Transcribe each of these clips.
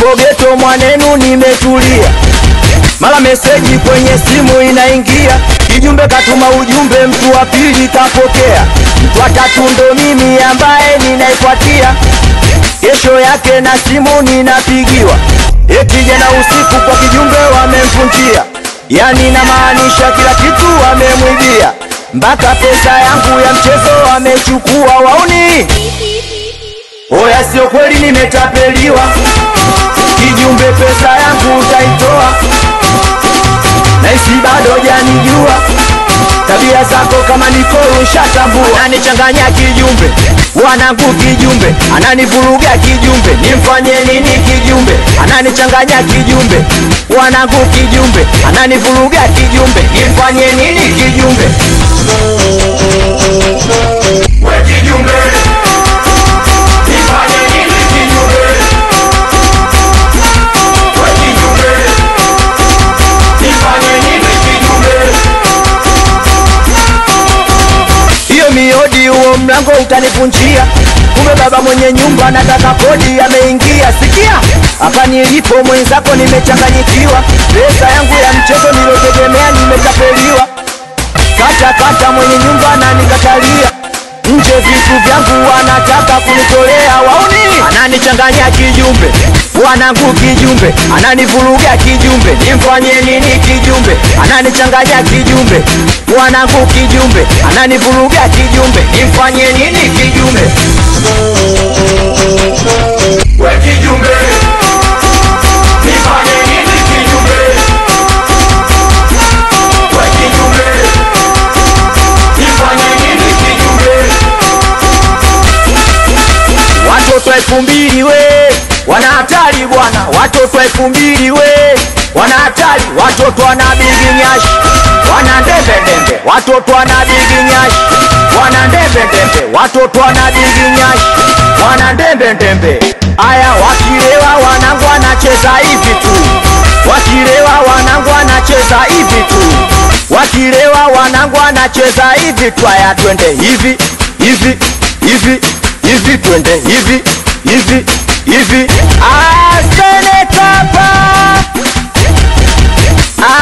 nipo geto mwanenu nimetulia. Mara meseji kwenye simu inaingia, kijumbe katuma ujumbe, mtu wa pili kapokea. Mtu wa tatu ndo mimi ambaye ninaifuatia. Kesho yake na simu ninapigiwa, eti jana usiku kwa kijumbe wamemvunjia. Yani namaanisha kila kitu wamemwibia, mpaka pesa yangu ya mchezo wamechukua wauni. Oya sio kweli nimetapeliwa, kijumbe pesa yangu utaitoa. Naisi bado janijua, tabia zako kama Nicole ushatambua. Ananichanganya kijumbe, wanangu kijumbe, ananivuruga kijumbe, nimfanye nini kijumbe? Ananichanganya kijumbe, wanangu kijumbe, ananivuruga kijumbe, nimfanye nini kijumbe? We kijumbe, nimfanye nini kijumbe? We kijumbe, nimfanye nini kijumbe? Hiyo miodi huo mlango utanipunjia, kumbe baba mwenye nyumba nataka kodi ameingia. Sikia hapa nilipo mwenzako nimechanganyikiwa, pesa yangu ya mchezo nilotegemea nimetapeliwa. Kata mwenye nyumba na nikatalia, nje vitu vyangu wanataka kunitolea wauni. Ananichanganya kijumbe, wanangu kijumbe, ananivuruga kijumbe, nimfanye nini kijumbe? Ananichanganya kijumbe, wanangu kijumbe, ananivuruga kijumbe, nimfanye nini kijumbe? We kijumbe, nimfanye nini kijumbe? We kijumbe, nimfanye nini kijumbe? Watoto 2000 we wana hatari bwana, watoto 2000 we wana hatari. Watoto wana bigi nyashi, wana ndembe, watoto wana bigi nyashi, wana ndembe, watoto wana bigi nyashi, wana ndembe. Aya wakilewa wanangu wanacheza hivi tu, wakilewa wanangu wanacheza hivi tu, wakilewa wanangu wanacheza hivi tu. Aya twende hivi hivi hivi hivi, twende hivi hivi hivi. Asene kapa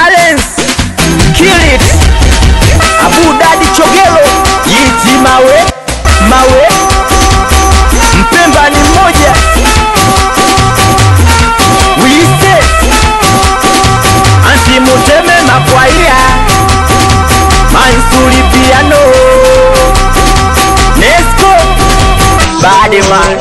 Alens Kilit Abu Dadi Chogelo Yiti mawe Mpemba ni mmoja Wise Anti Muteme Makwaia Mansuri Piano Nesco Bad man